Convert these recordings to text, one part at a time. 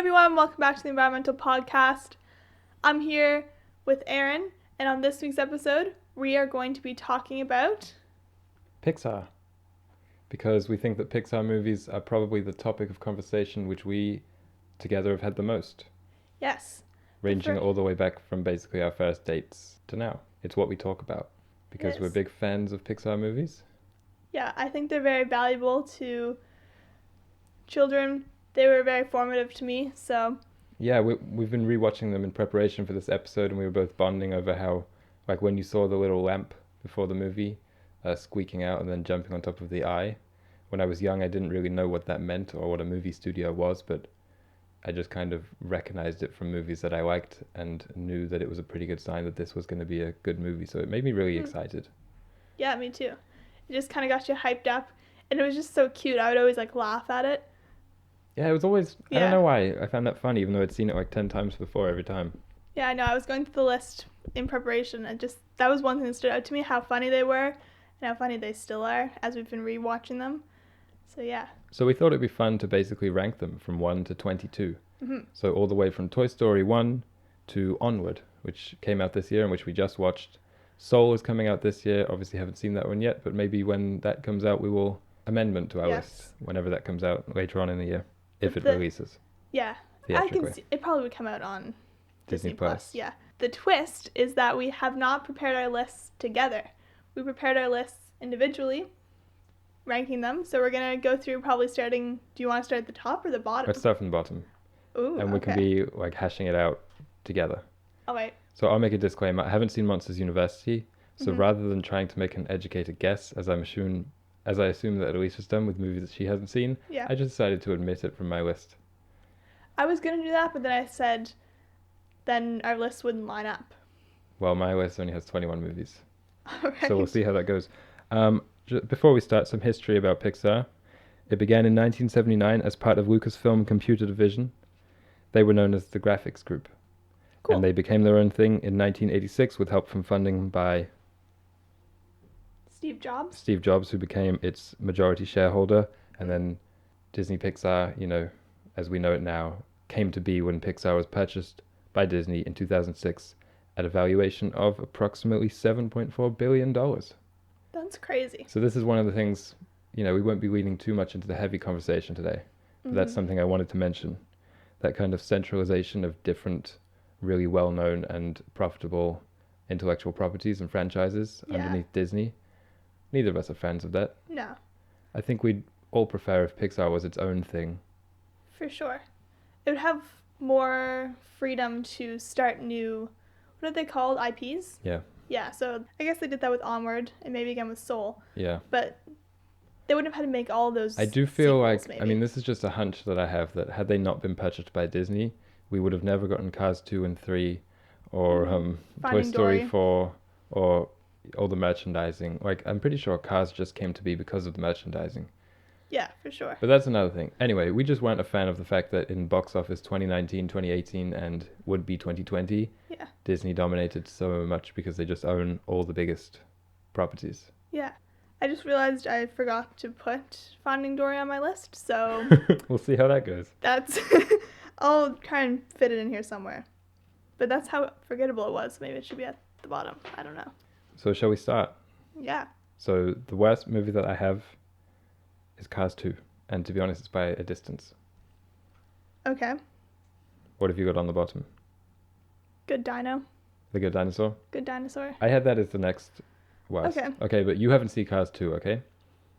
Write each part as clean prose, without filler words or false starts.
everyone, welcome back to the Environmental Podcast. I'm here with Aaron, and on this week's episode, we are going to be talking about Pixar. Because we think that Pixar movies are probably the topic of conversation which we together have had the most. Yes. Ranging all the way back from basically our first dates to now. It's what we talk about. Because we're big fans of Pixar movies. Yeah, I think they're very valuable to children. They were very formative to me, so... Yeah, we've been rewatching them in preparation for this episode, and we were both bonding over how, like when you saw the little lamp before the movie, squeaking out and then jumping on top of the eye. When I was young, I didn't really know what that meant or what a movie studio was, but I just kind of recognized it from movies that I liked and knew that it was a pretty good sign that this was going to be a good movie. So it made me really excited. Yeah, me too. It just kind of got you hyped up, and it was just so cute. I would always laugh at it. Yeah, it was always, I don't know why, I found that funny, even though I'd seen it 10 times before every time. Yeah, I know. I was going through the list in preparation, and that was one thing that stood out to me, how funny they were, and how funny they still are, as we've been rewatching them. So, yeah. So we thought it'd be fun to basically rank them from 1 to 22. Mm-hmm. So all the way from Toy Story 1 to Onward, which came out this year and which we just watched. Soul is coming out this year. Obviously haven't seen that one yet, but maybe when that comes out, we will amendment to our list whenever that comes out later on in the year. If it releases. Yeah. I can see it probably would come out on Disney Plus. Yeah. The twist is that we have not prepared our lists together. We prepared our lists individually, ranking them. So we're going to go through probably starting, do you want to start at the top or the bottom? Let's start from the bottom. Ooh, and we can be hashing it out together. All right. So I'll make a disclaimer. I haven't seen Monsters University. So rather than trying to make an educated guess, as I assume that Elise has done with movies that she hasn't seen, I just decided to omit it from my list. I was going to do that, but then I said then our list wouldn't line up. Well, my list only has 21 movies. All right. So we'll see how that goes. Before we start, some history about Pixar. It began in 1979 as part of Lucasfilm Computer Division. They were known as the Graphics Group. Cool. And they became their own thing in 1986 with help from funding by... Steve Jobs, who became its majority shareholder, and then Disney Pixar, as we know it now, came to be when Pixar was purchased by Disney in 2006 at a valuation of approximately $7.4 billion. That's crazy. So this is one of the things, we won't be leading too much into the heavy conversation today, but that's something I wanted to mention. That kind of centralization of different, really well-known and profitable intellectual properties and franchises underneath Disney. Neither of us are fans of that. No. I think we'd all prefer if Pixar was its own thing. For sure. It would have more freedom to start new, what are they called, IPs? Yeah. Yeah, so I guess they did that with Onward and maybe again with Soul. Yeah. But they wouldn't have had to make all those I do feel sequels, like, maybe. this is just a hunch that I have, that had they not been purchased by Disney, we would have never gotten Cars 2 and 3 or Toy Story 4 or all the merchandising. I'm pretty sure Cars just came to be because of the merchandising. Yeah, for sure. But that's another thing. Anyway, we just weren't a fan of the fact that in box office 2019, 2018, and would be 2020, Disney dominated so much because they just own all the biggest properties. Yeah. I just realized I forgot to put Finding Dory on my list, so... We'll see how that goes. I'll try and fit it in here somewhere. But that's how forgettable it was. Maybe it should be at the bottom. I don't know. So shall we start? Yeah. So the worst movie that I have is Cars 2. And to be honest, it's by a distance. Okay. What have you got on the bottom? Good Dino. The Good Dinosaur? Good Dinosaur. I had that as the next worst. Okay, but you haven't seen Cars 2, okay?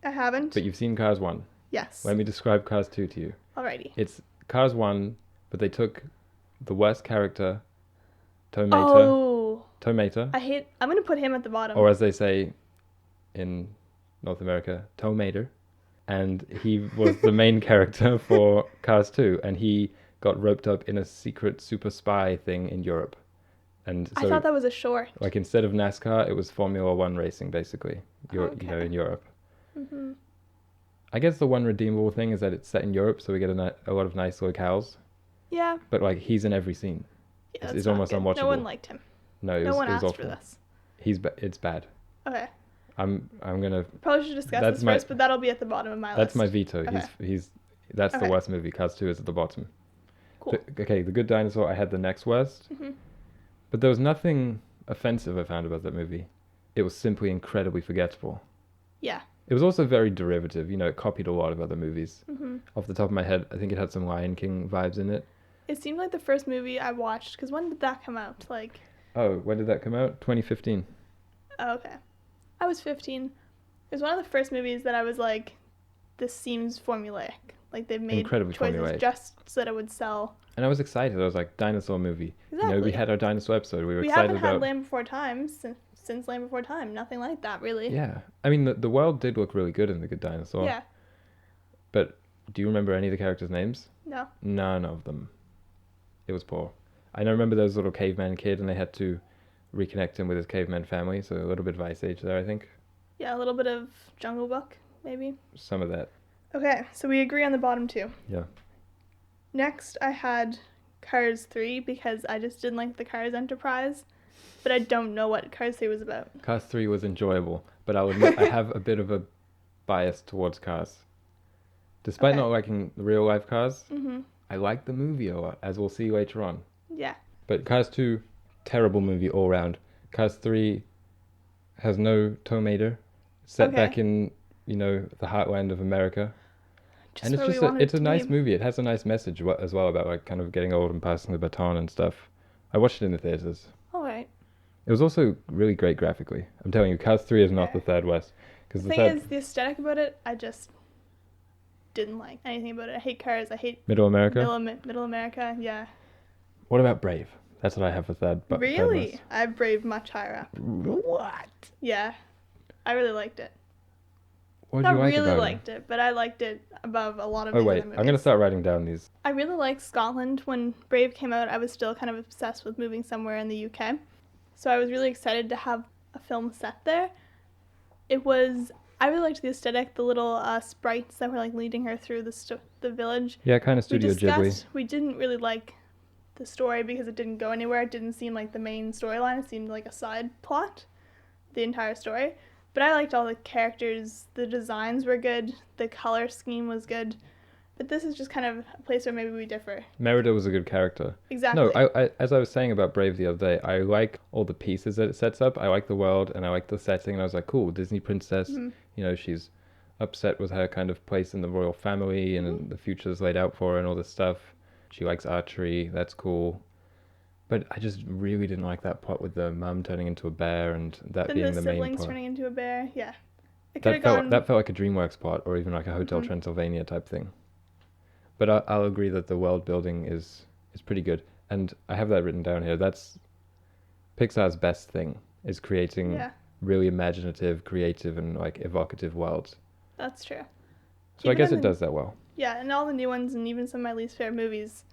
I haven't. But you've seen Cars 1. Yes. Let me describe Cars 2 to you. Alrighty. It's Cars 1, but they took the worst character, Tomato. I'm going to put him at the bottom. Or as they say in North America, Tomater. And he was the main character for Cars 2. And he got roped up in a secret super spy thing in Europe. And so, I thought that was a short. Instead of NASCAR, it was Formula 1 racing, basically, in Europe. Mm-hmm. I guess the one redeemable thing is that it's set in Europe, so we get a lot of nice locales. Yeah. But, he's in every scene. Yeah, it's almost unwatchable. No one liked him. No, it was asked awful. for this. It's bad. Okay. I'm gonna. Probably should discuss this first, but that'll be at the bottom of my list. That's my veto. Okay. That's the worst movie. Cars 2 is at the bottom. Cool. The Good Dinosaur, I had the next worst. Mm-hmm. But there was nothing offensive I found about that movie. It was simply incredibly forgettable. Yeah. It was also very derivative. It copied a lot of other movies. Mm-hmm. Off the top of my head, I think it had some Lion King vibes in it. It seemed like the first movie I watched, because when did that come out? Oh, when did that come out? 2015. Oh, okay. I was 15. It was one of the first movies that I was like, this seems formulaic. Like, they've made Incredibly choices formulaic. just so that it would sell. And I was excited. I was like, dinosaur movie. Exactly. We had our dinosaur episode. We haven't excited had about... Land Before Time since Land Before Time. Nothing like that, really. Yeah. I mean, the world did look really good in The Good Dinosaur. Yeah. But do you remember any of the characters' names? No. None of them. It was poor. I remember there was a little caveman kid and they had to reconnect him with his caveman family, so a little bit of Ice Age there, I think. Yeah, a little bit of Jungle Book, maybe. Some of that. Okay, so we agree on the bottom two. Yeah. Next, I had Cars 3 because I just didn't like the Cars Enterprise, but I don't know what Cars 3 was about. Cars 3 was enjoyable, but I'll admit I have a bit of a bias towards Cars. Despite not liking the real life Cars, I like the movie a lot, as we'll see later on. Yeah. But Cars 2, terrible movie all round. Cars 3 has no tomato, set back in, the heartland of America. And it's a nice movie. It has a nice message as well about like kind of getting old and passing the baton and stuff. I watched it in the theaters. All right. It was also really great graphically. I'm telling you, Cars 3 is not the third worst. Because the thing is, the aesthetic about it, I just didn't like anything about it. I hate Cars. I hate Middle America. Middle America. Yeah. What about Brave? That's what I have for third. Really? I have Brave much higher up. What? Yeah, I really liked it. What did you like about it? Not really liked it, but I liked it above a lot of other movies. I'm going to start writing down these. I really liked Scotland. When Brave came out, I was still kind of obsessed with moving somewhere in the UK. So I was really excited to have a film set there. I really liked the aesthetic, the little sprites that were like leading her through the village. Yeah, kind of Studio Ghibli. We didn't really like the story because it didn't go anywhere. It didn't seem like the main storyline. It seemed like a side plot, the entire story. But I liked all the characters. The designs were good. The color scheme was good. But this is just kind of a place where maybe we differ. Merida was a good character. Exactly. No, I as I was saying about Brave the other day, I like all the pieces that it sets up. I like the world and I like the setting. And I was like, cool, Disney princess. She's upset with her kind of place in the royal family and the future's laid out for her and all this stuff. She likes archery. That's cool. But I just really didn't like that plot with the mum turning into a bear and that being the main plot. The siblings turning into a bear, yeah. That felt like a DreamWorks plot or even like a Hotel Transylvania type thing. But I'll agree that the world building is pretty good. And I have that written down here. That's Pixar's best thing, is creating really imaginative, creative, and like evocative worlds. That's true. So I guess it does that well. Yeah, and all the new ones and even some of my least favorite movies,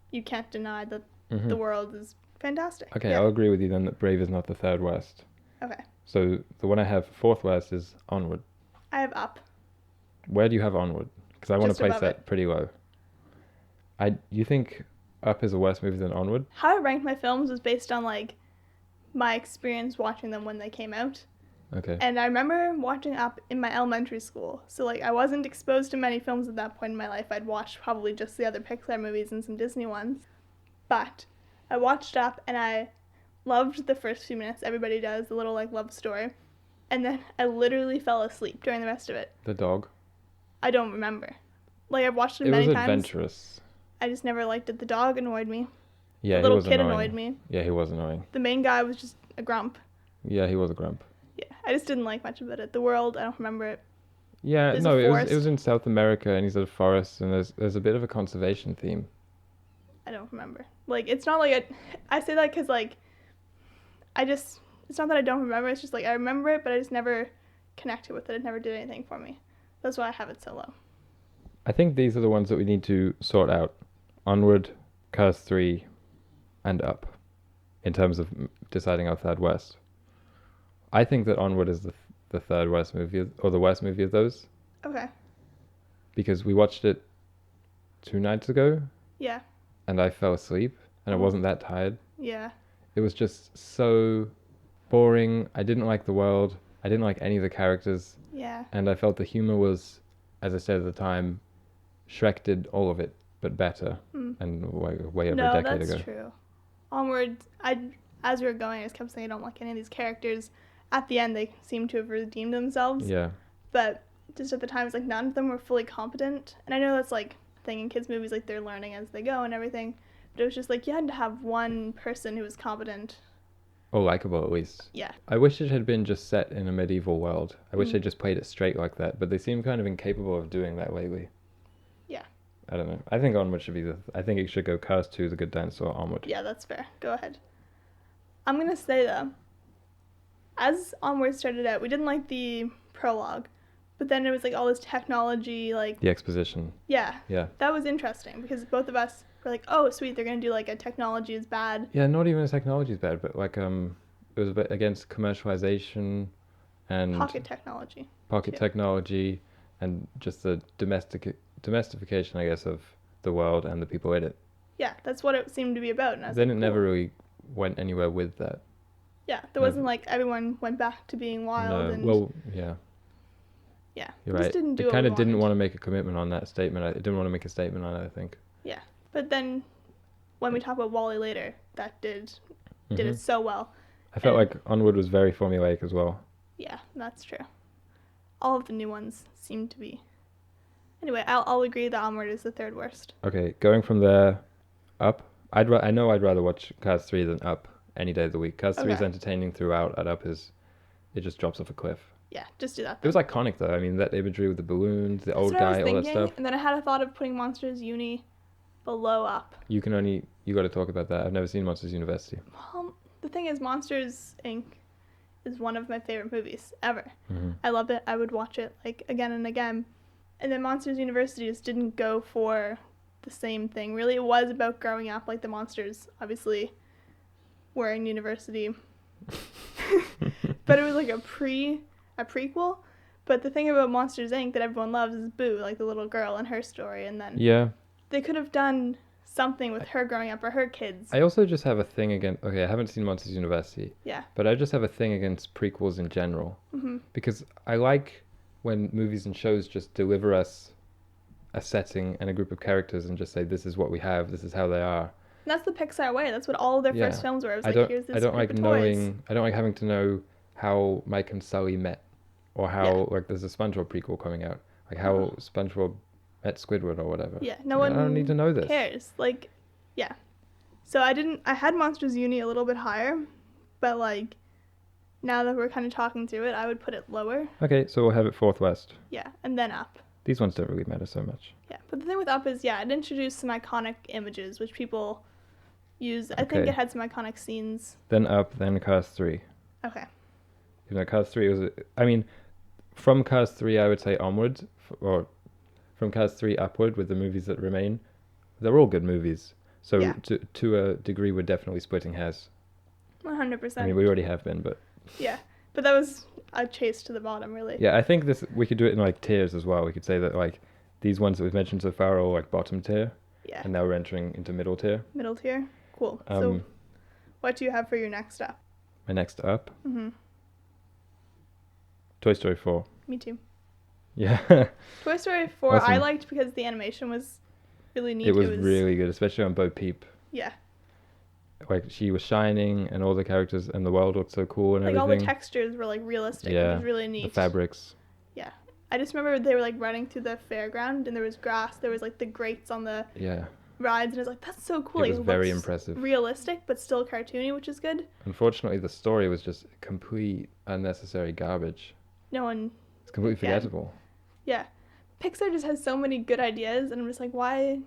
you can't deny that the world is fantastic. Okay, I'll agree with you then that Brave is not the third worst. Okay. So the one I have fourth worst is Onward. I have Up. Where do you have Onward? Because I want to place that pretty low. You think Up is a worse movie than Onward? How I ranked my films was based on like my experience watching them when they came out. Okay. And I remember watching Up in my elementary school. So like I wasn't exposed to many films at that point in my life. I'd watched probably just the other Pixar movies and some Disney ones. But I watched Up and I loved the first few minutes. Everybody does, the little like love story. And then I literally fell asleep during the rest of it. The dog? I don't remember. Like I've watched it many times. It was adventurous. I just never liked it. The dog annoyed me. Yeah, the little kid annoyed me. Yeah, he was annoying. The main guy was just a grump. Yeah, he was a grump. Yeah, I just didn't like much about it. The world, I don't remember it. Yeah, it was in South America and he's at a forest and there's a bit of a conservation theme. I don't remember. Like, it's not like I say that because, like, it's not that I don't remember. It's just, like, I remember it, but I just never connected with it. It never did anything for me. That's why I have it so low. I think these are the ones that we need to sort out. Onward, Cars 3, and Up, in terms of deciding our third worst. I think that Onward is the third worst movie, or the worst movie of those. Okay. Because we watched it 2 nights ago. Yeah. And I fell asleep, and I wasn't that tired. Yeah. It was just so boring. I didn't like the world. I didn't like any of the characters. Yeah. And I felt the humor was, as I said at the time, Shrek did all of it. but better, and way over a decade ago. No, that's true. Onward, as we were going, I just kept saying I don't like any of these characters. At the end, they seem to have redeemed themselves. Yeah. But just at the time, it's like none of them were fully competent. And I know that's like a thing in kids' movies, like they're learning as they go and everything. But it was just like you had to have one person who was competent. Or likable, at least. Yeah. I wish it had been just set in a medieval world. I wish they just played it straight like that. But they seem kind of incapable of doing that lately. Yeah. I don't know. I think Onward should be I think it should go Cars 2, The Good Dinosaur, Onward. Yeah, that's fair. Go ahead. I'm going to say, though, as Onward started out, we didn't like the prologue. But then it was like all this technology, like... The exposition. Yeah. Yeah. That was interesting because both of us were like, oh, sweet, they're going to do like a technology is bad. Yeah, not even a technology is bad, but like it was a bit against commercialization and... Pocket technology. Technology and just the domestication, I guess, of the world and the people in it. Yeah, that's what it seemed to be about. And then it never really went anywhere with that. Yeah, there wasn't like everyone went back to being wild. No. And well, yeah. Yeah, you're right. It kind of didn't want to make a commitment on that statement. It didn't want to make a statement on it, I think. Yeah, but then when we talk about WALL-E later, that did it so well. I felt like Onward was very formulaic as well. Yeah, that's true. All of the new ones seem to be. Anyway, I'll agree that Onward is the third worst. Okay, going from there, Up. I know I'd rather watch Cars 3 than Up any day of the week. Cars 3 is entertaining throughout, and Up it just drops off a cliff. Yeah, just do that. Then. It was iconic though. I mean, that imagery with the balloons, the old guy, all that stuff. And then I had a thought of putting Monsters Uni below Up. You got to talk about that. I've never seen Monsters University. Well, the thing is, Monsters Inc. is one of my favorite movies ever. Mm-hmm. I love it. I would watch it like again and again. And then Monsters University just didn't go for the same thing. Really, it was about growing up. Like the monsters, obviously, were in university. But it was like a prequel. But the thing about Monsters Inc. that everyone loves is Boo, like the little girl and her story. And then they could have done something with her growing up or her kids. I also just have a thing against... Okay, I haven't seen Monsters University. Yeah. But I just have a thing against prequels in general. Mm-hmm. Because I like when movies and shows just deliver us a setting and a group of characters and just say, this is what we have, this is how they are. And that's the Pixar way. That's what all of their first films were. It was here's this group of toys. I don't like having to know how Mike and Sully met, or how like there's a SpongeBob prequel coming out, like how SpongeBob met Squidward or whatever. Yeah, no one. I don't need to know this. Cares. Like, yeah. So I had Monsters Uni a little bit higher, but like, now that we're kind of talking through it, I would put it lower. Okay, so we'll have it fourth west. Yeah, and then Up. These ones don't really matter so much. Yeah, but the thing with Up is, it introduced some iconic images which people use. I think it had some iconic scenes. Then Up, then Cars 3. Okay. Even though Cars 3 was... I mean, from Cars 3, I would say onward, or from Cars 3 upward with the movies that remain. They're all good movies. So to a degree, we're definitely splitting hairs. 100%. I mean, we already have been, but... Yeah, but that was a chase to the bottom, really. Yeah, I think we could do it in like tiers as well. We could say that like these ones that we've mentioned so far are all like bottom tier. Yeah. And now we're entering into middle tier. Middle tier? Cool. So what do you have for your next up? My next up? Mm-hmm. Toy Story 4. Me too. Yeah. Toy Story 4 awesome. I liked because the animation was really neat. It was really good, especially on Bo Peep. Yeah. Like, she was shining, and all the characters and the world looked so cool and everything. All the textures were, like, realistic, which was really neat. The fabrics. Yeah. I just remember they were, like, running through the fairground, and there was grass. There was, like, the grates on the rides, and I was like, that's so cool. It was very impressive. Realistic, but still cartoony, which is good. Unfortunately, the story was just complete unnecessary garbage. It's completely forgettable. Yeah. Pixar just has so many good ideas, and I'm just like, why...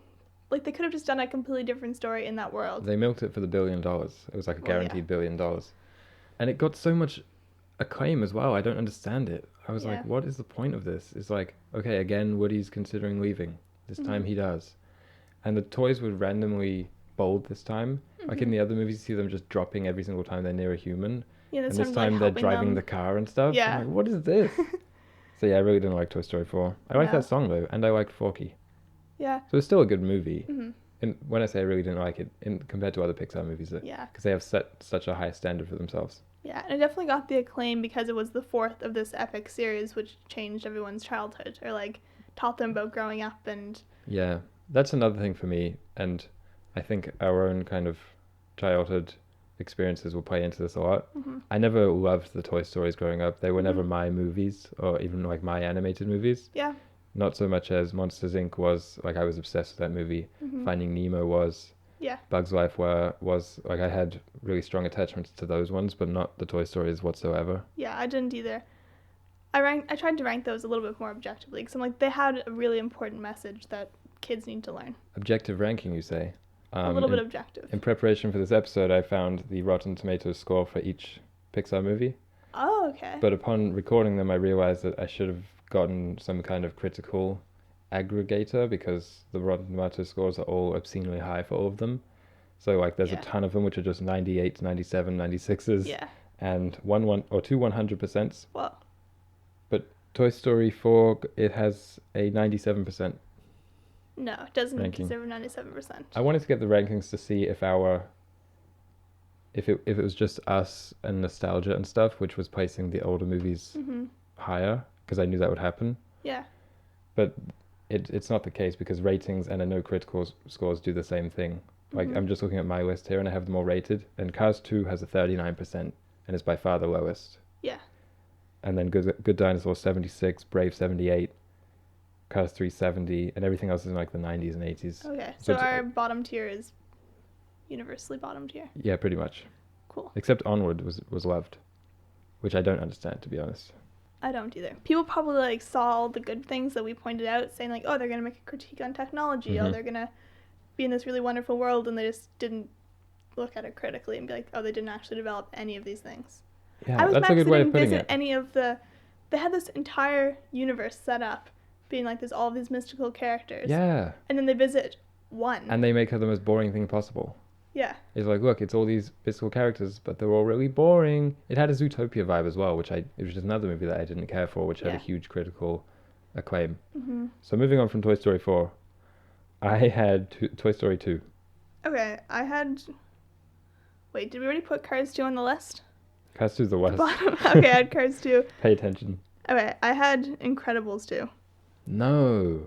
Like, they could have just done a completely different story in that world. They milked it for the $1 billion. It was like a guaranteed $1 billion. And it got so much acclaim as well. I don't understand it. I was like, what is the point of this? It's like, okay, again, Woody's considering leaving. This time he does. And the toys were randomly bold this time. Like in the other movies, you see them just dropping every single time they're near a human. Yeah, and this time they're driving the car and stuff. Yeah. I'm like, what is this? So yeah, I really didn't like Toy Story 4. I like that song though, and I liked Forky. Yeah. So it's still a good movie. Mm-hmm. And when I say I really didn't like it, compared to other Pixar movies, because they have set such a high standard for themselves. Yeah, and it definitely got the acclaim because it was the fourth of this epic series, which changed everyone's childhood, or like taught them about growing up and. Yeah, That's another thing for me, and I think our own kind of childhood experiences will play into this a lot. I never loved the Toy Stories growing up. They were never my movies, or even like my animated movies. Yeah. Not so much as Monsters Inc. was. Like, I was obsessed with that movie. Finding Nemo was. Yeah. Bugs Life was. Like, I had really strong attachments to those ones, but not the Toy Stories whatsoever. Yeah, I didn't either. I tried to rank those a little bit more objectively, because I'm like, they had a really important message that kids need to learn. Objective ranking, you say? A little bit objective. In preparation for this episode, I found the Rotten Tomatoes score for each Pixar movie. Oh, okay. But upon recording them, I realized that I should have gotten some kind of critical aggregator, because the Rotten Tomatoes scores are all obscenely high for all of them. So, like, there's a ton of them which are just 98s, 97, 96s. Yeah. And two 100%s. Well. But Toy Story 4, it has a 97%. No, it doesn't ranking. deserve 97%. I wanted to get the rankings to see if it was just us and nostalgia and stuff, which was placing the older movies higher, because I knew that would happen. Yeah. But it's not the case, because ratings and I know critical scores do the same thing. Like, I'm just looking at my list here and I have them all rated, and Cars 2 has a 39% and is by far the lowest. Yeah. And then Good Dinosaur 76, Brave 78, Cars 3 70, and everything else is in like the 90s and 80s. Okay, so our bottom tier is universally bottom tier. Yeah, pretty much. Cool. Except Onward was loved, which I don't understand, to be honest. I don't either. People probably like saw all the good things that we pointed out, saying like, oh, they're going to make a critique on technology, oh, they're going to be in this really wonderful world, and they just didn't look at it critically and be like, oh, they didn't actually develop any of these things. Yeah, that's a good way of putting it. Any of the, they had this entire universe set up, being like, there's all of these mystical characters. Yeah. And then they visit one. And they make her the most boring thing possible. Yeah. It's like, look, it's all these mystical characters, but they're all really boring. It had a Zootopia vibe as well, it was just another movie that I didn't care for, which had a huge critical acclaim. So moving on from Toy Story 4, I had Toy Story 2. Okay, wait, did we already put Cars 2 on the list? Cars 2's the worst. Bottom. Okay, I had Cars 2. Pay attention. Okay, I had Incredibles 2. No.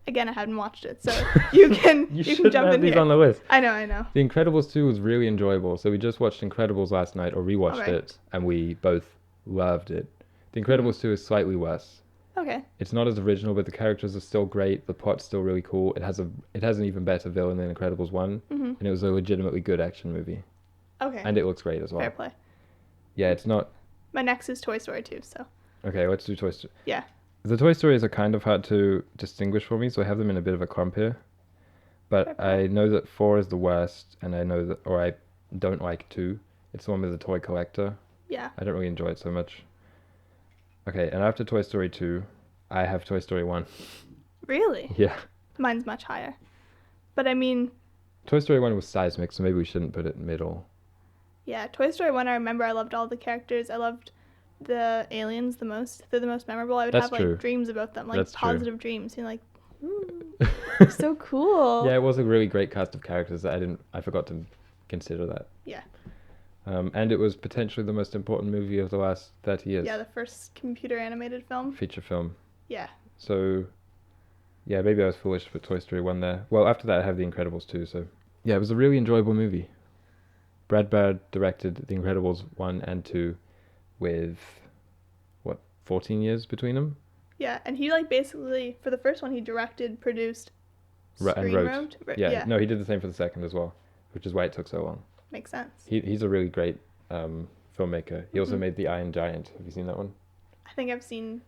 Again, I haven't watched it, so you can you can jump in these here. on the list. I know. The Incredibles 2 was really enjoyable. So we just watched Incredibles last night, or rewatched it, and we both loved it. The Incredibles 2 is slightly worse. Okay. It's not as original, but the characters are still great. The plot's still really cool. It has an even better villain than Incredibles 1, and it was a legitimately good action movie. Okay. And it looks great as well. Fair play. Yeah, it's not... My next is Toy Story 2, so... Okay, let's do Toy Story. Yeah. The Toy Stories are kind of hard to distinguish for me, so I have them in a bit of a clump here. But I know that 4 is the worst, and I don't like 2. It's the one with the toy collector. Yeah. I don't really enjoy it so much. Okay, and after Toy Story 2, I have Toy Story 1. Really? Yeah. Mine's much higher. But I mean... Toy Story 1 was seismic, so maybe we shouldn't put it in middle. Yeah, Toy Story 1, I remember I loved all the characters. I loved the aliens the most. They're the most memorable. I would have like dreams about them, like positive dreams. You're like, so cool. Yeah, it was a really great cast of characters that I forgot to consider that. Yeah. And it was potentially the most important movie of the last 30 years. Yeah, the first computer animated film. Feature film. Yeah. So, yeah, maybe I was foolish to put Toy Story 1 there. Well, after that I have The Incredibles 2, so... Yeah, it was a really enjoyable movie. Brad Bird directed The Incredibles 1 and 2 with, 14 years between them? Yeah, and he basically, for the first one, he directed, produced, and wrote. Yeah, no, he did the same for the second as well, which is why it took so long. Makes sense. He's a really great filmmaker. He also made The Iron Giant. Have you seen that one? I think I've seen...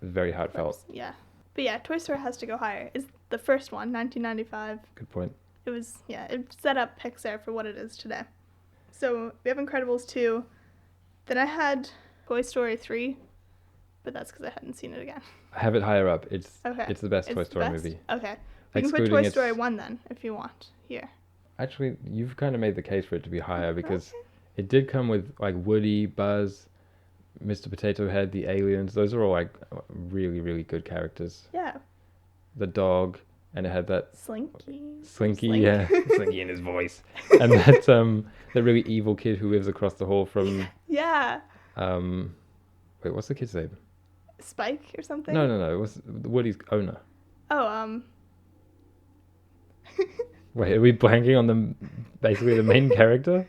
Very heartfelt. Yeah. But yeah, Toy Story has to go higher. It's the first one, 1995. Good point. It was, it set up Pixar for what it is today. So we have Incredibles 2. Then I had Toy Story 3, but that's because I hadn't seen it again. I have it higher up. It's the best Toy Story movie. Okay. We can put Toy Story 1 then, if you want, here. Actually, you've kind of made the case for it to be higher because it did come with Woody, Buzz, Mr. Potato Head, the aliens. Those are all really, really good characters. Yeah. The dog, and it had that Slinky, yeah, Slinky in his voice, and that the really evil kid who lives across the hall from. Yeah. Wait, what's the kid's name? Spike or something? No. It was Woody's owner. Oh, Wait, are we blanking on basically the main character?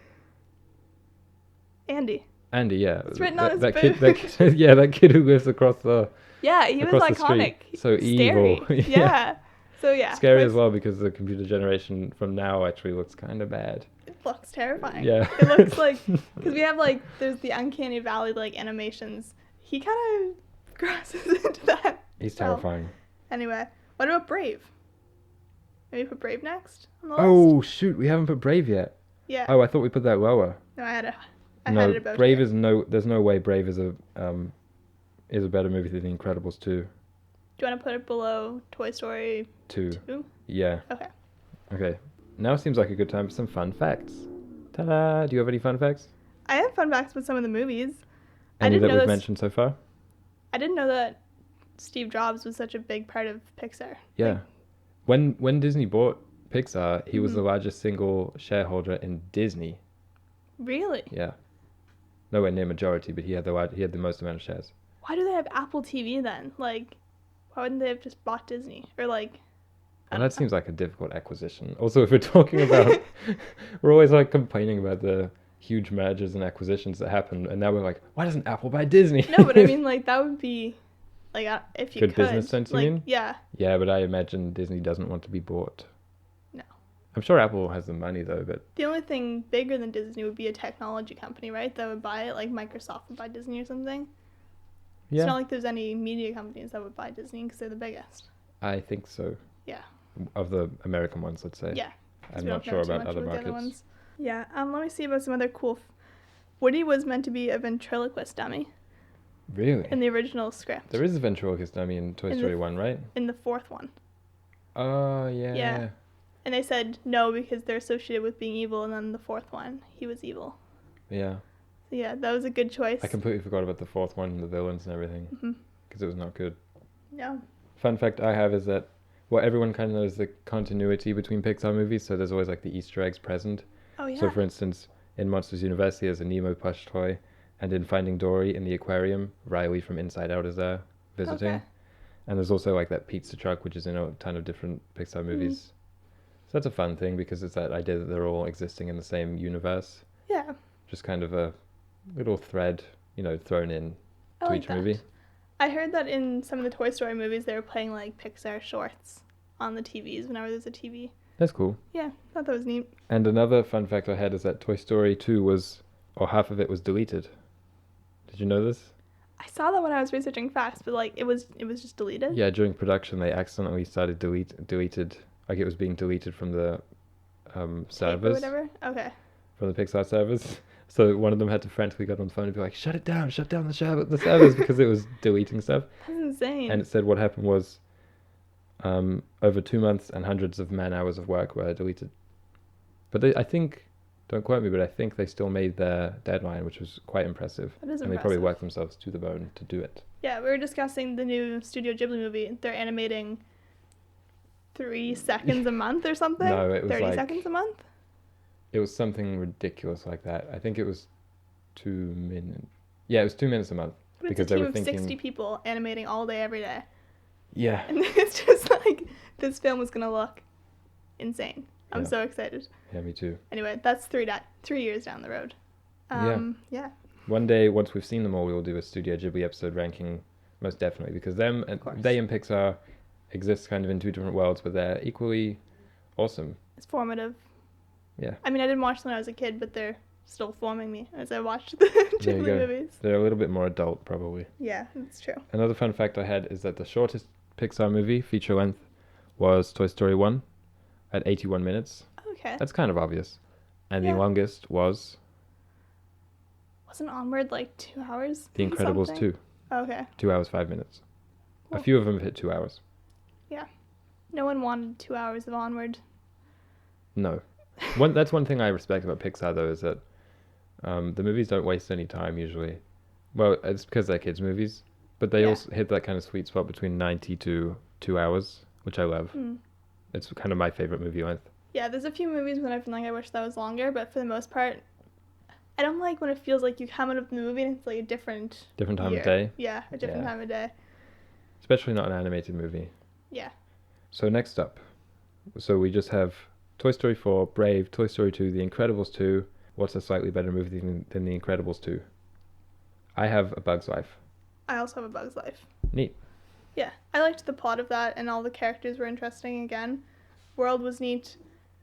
Andy, yeah. It's written on his that boot. kid, yeah, that kid who lives across the Yeah, he was iconic. So Scary. evil. Yeah. So yeah. Scary as well because the computer generation from now actually looks kind of bad. It looks terrifying. Yeah. It looks like, because we have like, there's the Uncanny Valley like animations. He kind of crosses into that. He's terrifying. Anyway, what about Brave? Maybe put Brave next on the list? Oh shoot, we haven't put Brave yet. Yeah. Oh, I thought we put that lower. No, I had it about Brave here. is no. There's no way Brave is a better movie than The Incredibles 2. Do you want to put it below Toy Story 2? 2? Yeah. Okay. Now seems like a good time for some fun facts. Ta-da! Do you have any fun facts? I have fun facts with some of the movies. Any that we've mentioned so far? I didn't know that Steve Jobs was such a big part of Pixar. Yeah. When Disney bought Pixar, he was the largest single shareholder in Disney. Really? Yeah. Nowhere near majority, but he had the most amount of shares. Why do they have Apple TV then? Like, why wouldn't they have just bought Disney? Or like... And that seems like a difficult acquisition. Also, if we're talking about... we're always like complaining about the huge mergers and acquisitions that happen, and now we're like, why doesn't Apple buy Disney? No, but I mean, like, that would be... Like, if you Good could. business sense, you mean? Yeah. Yeah, but I imagine Disney doesn't want to be bought. No. I'm sure Apple has the money, though, but... The only thing bigger than Disney would be a technology company, right? That would buy it, like Microsoft would buy Disney or something. Yeah. It's not like there's any media companies that would buy Disney because they're the biggest. I think so. Yeah. Of the American ones, let's say. Yeah. I'm not sure about other markets. Other ones. Yeah. Let me see about some other cool... Woody was meant to be a ventriloquist dummy. Really? In the original script. There is a ventriloquist dummy in Toy Story 1, right? In the fourth one. Oh, yeah. Yeah. And they said no because they're associated with being evil, and then the fourth one, he was evil. Yeah. So yeah, that was a good choice. I completely forgot about the fourth one and the villains and everything. Because it was not good. No. Fun fact I have is that, well, everyone kind of knows the continuity between Pixar movies, so there's always like the Easter eggs present. Oh, yeah. So, for instance, in Monsters University, there's a Nemo plush toy, and in Finding Dory in the aquarium, Riley from Inside Out is there visiting. Okay. And there's also like that pizza truck, which is in a ton of different Pixar movies. So that's a fun thing because it's that idea that they're all existing in the same universe. Yeah. Just kind of a little thread, thrown in to each movie. I heard that in some of the Toy Story movies, they were playing like Pixar shorts on the TVs whenever there's a TV. That's cool. Yeah, thought that was neat. And another fun fact I had is that Toy Story 2 half of it was deleted. Did you know this? I saw that when I was researching facts, but like it was just deleted. Yeah, during production they accidentally started deleted, like it was being deleted from the servers. Or whatever. Okay. From the Pixar servers. So one of them had to frantically get on the phone and be like, shut down the servers because it was deleting stuff. That's insane. And it said what happened was over 2 months and hundreds of man-hours of work were deleted. But I think, don't quote me, but I think they still made their deadline, which was quite impressive. That is and impressive. They probably worked themselves to the bone to do it. Yeah, we were discussing the new Studio Ghibli movie. They're animating 3 seconds a month or something? No, it was 30 like... seconds a month? It was something ridiculous like that. I think it was 2 minutes. Yeah, it was 2 minutes a month. But because it's a they team were of thinking... 60 people animating all day, every day. Yeah. And it's just like, this film is going to look insane. I'm so excited. Yeah, me too. Anyway, that's 3 years down the road. Yeah. One day, once we've seen them all, we will do a Studio Ghibli episode ranking, most definitely, because they and Pixar exist kind of in 2 different worlds, but they're equally awesome. It's formative. Yeah. I mean, I didn't watch them when I was a kid, but they're still forming me as I watched the Ghibli movies. They're a little bit more adult, probably. Yeah, that's true. Another fun fact I had is that the shortest Pixar movie, feature length, was Toy Story 1 at 81 minutes. Okay. That's kind of obvious. And the longest was... Wasn't Onward like 2 hours? The Incredibles 2. Okay. 2 hours, 5 minutes. Cool. A few of them hit 2 hours. Yeah. No one wanted 2 hours of Onward. No. That's one thing I respect about Pixar, though, is that the movies don't waste any time, usually. Well, it's because they're kids' movies. But they also hit that kind of sweet spot between 90 to 2 hours, which I love. It's kind of my favorite movie length. Yeah, there's a few movies when I've been like, I wish that was longer, but for the most part, I don't like when it feels like you come out of the movie and it's like a different time of day? Yeah, a different time of day. Especially not an animated movie. Yeah. So next up, So we just have Toy Story 4, Brave, Toy Story 2, The Incredibles 2. What's a slightly better movie than The Incredibles 2? I have A Bug's Life. I also have A Bug's Life. Neat. Yeah, I liked the plot of that, and all the characters were interesting again. World was neat.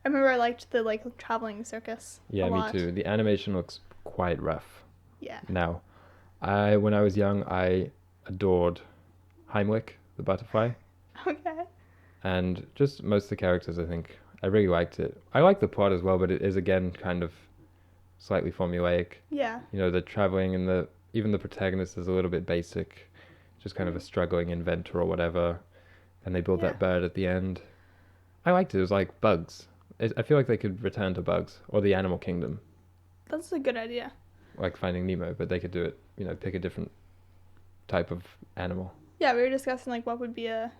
I remember I liked the traveling circus. Yeah, me too. The animation looks quite rough. Yeah. Now, when I was young, I adored Heimlich, the butterfly. Okay. And just most of the characters, I think, I really liked it. I like the plot as well, but it is again kind of slightly formulaic. Yeah. You know, the traveling and even the protagonist is a little bit basic, just kind of a struggling inventor or whatever. And they build that bird at the end. I liked it. It was like Bugs. I feel like they could return to Bugs or the Animal Kingdom. That's a good idea. Like Finding Nemo, but they could do it, pick a different type of animal. Yeah, we were discussing what would be a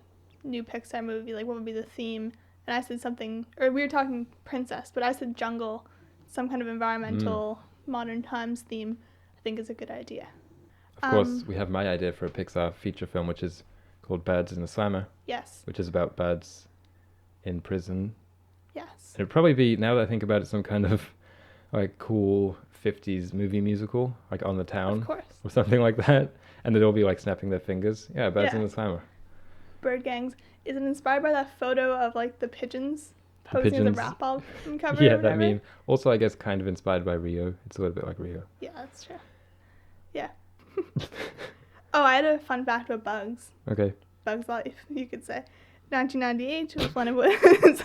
new Pixar movie, what would be the theme. And I said something, or we were talking princess, but I said jungle, some kind of environmental, modern times theme, I think is a good idea. Of course, we have my idea for a Pixar feature film, which is called Birds in the Slammer. Yes. Which is about birds in prison. Yes. It'd probably be, now that I think about it, some kind of cool 50s movie musical, On the Town. Of course. Or something like that. And they'd all be snapping their fingers. Yeah, Birds in the Slammer. Bird gangs. Is it inspired by that photo of the pigeons posing as a rap album cover? Yeah, that meme. Also, I guess kind of inspired by Rio. It's a little bit like Rio. Yeah, that's true. Yeah. Oh, I had a fun fact about Bugs. Okay. Bugs Life, you could say. 1998 was when it was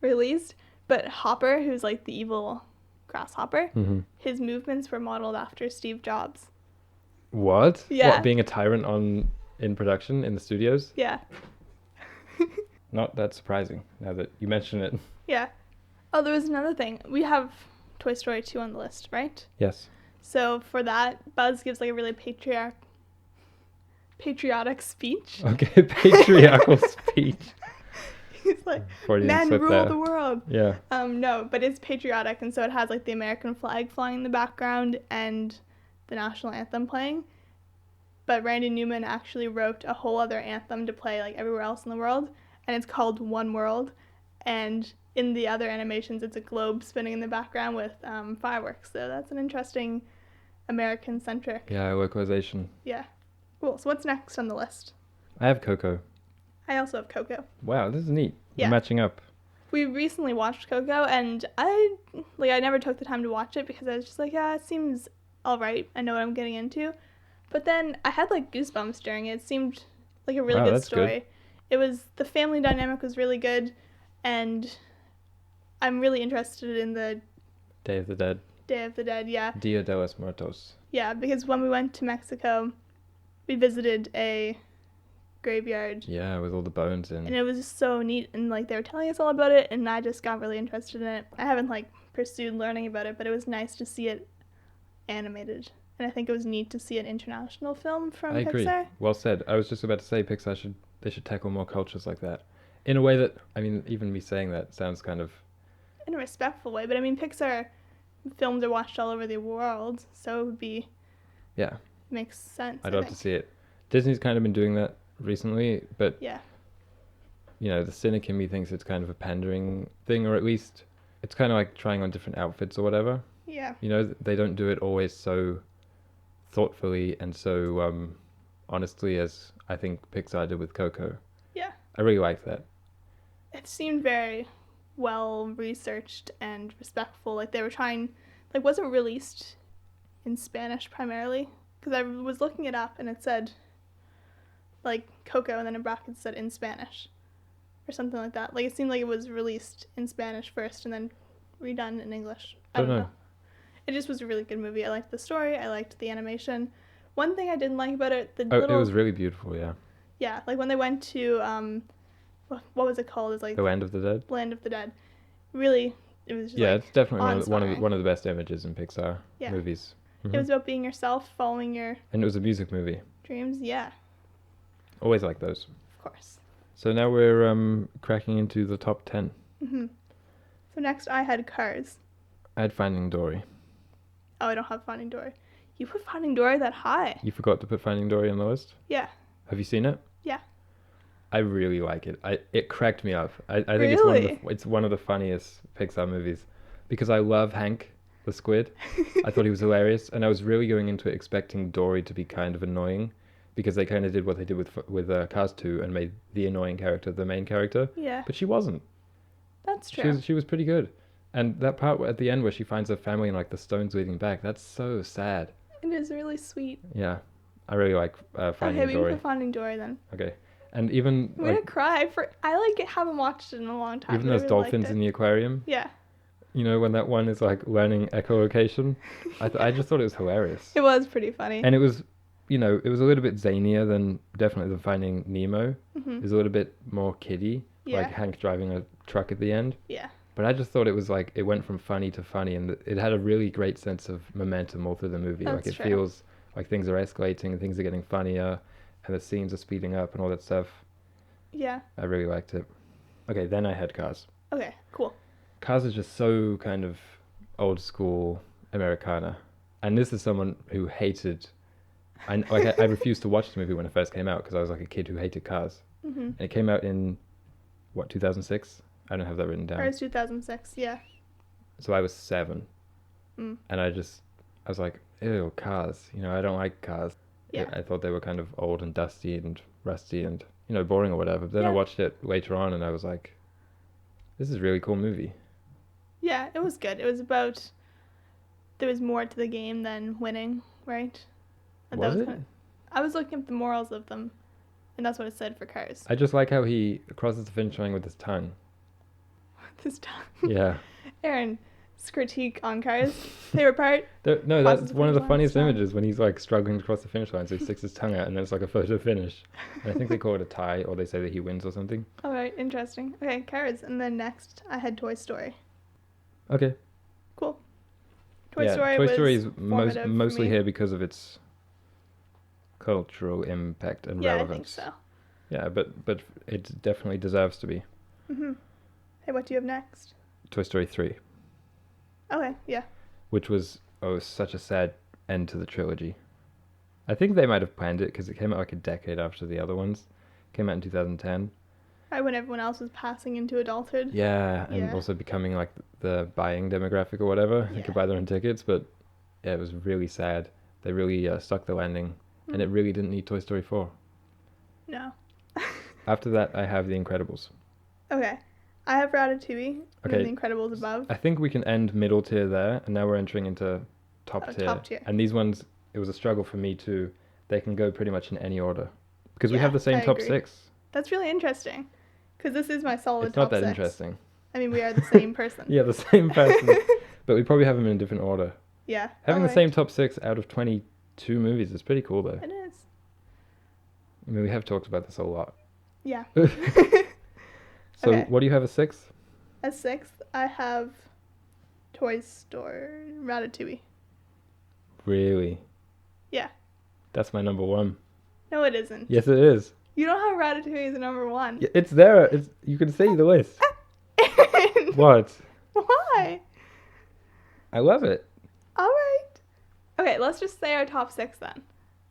released. But Hopper, who's the evil grasshopper, his movements were modeled after Steve Jobs. What? Yeah. What, being a tyrant in production in the studios? Yeah. Not that surprising, now that you mention it. Yeah. Oh, there was another thing. We have Toy Story 2 on the list, right? Yes. So for that, Buzz gives a really patriotic speech. Okay, patriarchal speech. He's men rule the world. Yeah. No, but it's patriotic, and so it has the American flag flying in the background and the national anthem playing. But Randy Newman actually wrote a whole other anthem to play everywhere else in the world, and it's called One World. And in the other animations, it's a globe spinning in the background with fireworks. So that's an interesting American-centric. Yeah, localization. Yeah. Cool. So what's next on the list? I have Coco. I also have Coco. Wow, this is neat. Yeah. We're matching up. We recently watched Coco, and I never took the time to watch it because I was just it seems all right. I know what I'm getting into. But then I had goosebumps during it. It seemed like a really good story. Good. The family dynamic was really good, and I'm really interested in the Day of the Dead. Day of the Dead, yeah. Dia de los Muertos. Yeah, because when we went to Mexico, we visited a graveyard. Yeah, with all the bones in. And it was just so neat, and they were telling us all about it, and I just got really interested in it. I haven't pursued learning about it, but it was nice to see it animated. And I think it was neat to see an international film from Pixar. I agree. Well said. I was just about to say Pixar should tackle more cultures like that. In a way that, even me saying that sounds kind of... in a respectful way, but Pixar films are watched all over the world, so it would be... Yeah. Makes sense, I'd love to see it. Disney's kind of been doing that recently, but... Yeah. The cynic in me thinks it's kind of a pandering thing, or at least it's kind of trying on different outfits or whatever. Yeah. They don't do it always so thoughtfully and so honestly as I think Pixar did with Coco. Yeah. I really liked that. It seemed very well researched and respectful. They were trying, was it released in Spanish primarily? Because I was looking it up and it said, Coco, and then in brackets said in Spanish. Or something like that. It seemed like it was released in Spanish first and then redone in English. I don't know. It just was a really good movie. I liked the story. I liked the animation. One thing I didn't like about it, it was really beautiful, yeah. Yeah, when they went to, what was it called? It's The Land of the Dead? Land of the Dead. Really, it was just it's definitely one of the best images in Pixar movies. Mm-hmm. It was about being yourself, following your... And it was a music movie. Dreams, yeah. Always like those. Of course. So now we're cracking into the top 10. Mm-hmm. So next I had Cars. I had Finding Dory. Oh, I don't have Finding Dory. You put Finding Dory that high. You forgot to put Finding Dory on the list? Yeah. Have you seen it? Yeah. I really like it. It cracked me up. I think Really? it's one of the funniest Pixar movies because I love Hank the squid. I thought he was hilarious, and I was really going into it expecting Dory to be kind of annoying because they kind of did what they did with Cars 2 and made the annoying character the main character. Yeah. But she wasn't. That's true. She was pretty good. And that part at the end where she finds her family and like the stones leading back, that's so sad. It is really sweet. Yeah. I really like Finding Dory. Okay, we can put Finding Dory then. Okay. And even I'm gonna cry. I haven't watched it in a long time. Even those dolphins in the aquarium. Yeah. You know, when that one is like learning echolocation, I just thought it was hilarious. It was pretty funny. And it was, you know, it was a little bit zanier than Finding Nemo. Mm-hmm. It was a little bit more kiddie, yeah. like Hank driving a truck at the end. Yeah. But I just thought it was like, it went from funny to funny, and it had a really great sense of momentum all through the movie. That's like it true. feels like things are escalating and things are getting funnier and the scenes are speeding up and all that stuff. Yeah. I really liked it. Okay, then I had Cars. Okay, cool. Cars is just so kind of old school Americana. And this is someone who hated... I refused to watch the movie when it first came out because I was like a kid who hated Cars. Mm-hmm. And it came out in, 2006? I don't have that written down. Or it was 2006, yeah. So I was 7. Mm. And I was like, ew, Cars. You know, I don't like Cars. Yeah. I thought they were kind of old and dusty and rusty and, you know, boring or whatever. But then I watched it later on and I was like, this is a really cool movie. Yeah, it was good. It was about... There was more to the game than winning, right? And Was it? I was looking at the morals of them, and that's what it said for Cars. I just like how he crosses the finish line with his tongue. This time. Yeah. Aaron's critique on Cars. Favorite part? No, that's one of the funniest line. images when he's like struggling to cross the finish line, so he sticks his tongue out and then it's like a photo finish. And I think they call it a tie, or they say that he wins or something. All right, interesting. Okay, Cars. And then next, I had Toy Story. Okay. Cool. Toy Story is mostly here because of its cultural impact and relevance. Yeah, I think so. Yeah, but it definitely deserves to be. Mm-hmm. Hey, what do you have next? Toy Story 3. Okay, yeah. Which was such a sad end to the trilogy. I think they might have planned it because it came out like a decade after the other ones. It came out in 2010. Right when everyone else was passing into adulthood. Yeah, and also becoming like the buying demographic or whatever. They could buy their own tickets, but yeah, it was really sad. They really stuck the landing, and it really didn't need Toy Story 4. No. After that, I have The Incredibles. Okay. I have Ratatouille, and then The Incredibles above. I think we can end middle tier there, and now we're entering into top tier. Top tier. And these ones, it was a struggle for me too. They can go pretty much in any order. Because we have the same top 6. That's really interesting. Because this is my solid top 6. It's not that 6. interesting. I mean, we are the same person. Yeah, the same person. But we probably have them in a different order. Yeah. Having the same top 6 out of 22 movies is pretty cool, though. It is. I mean, we have talked about this a lot. Yeah. So, what do you have as 6th? As 6th, I have Toy Story, Ratatouille. Really? Yeah. That's my number 1. No, it isn't. Yes, it is. You don't have Ratatouille as a number 1. Yeah, it's there. You can see the list. What? Why? I love it. All right. Okay, let's just say our top 6 then.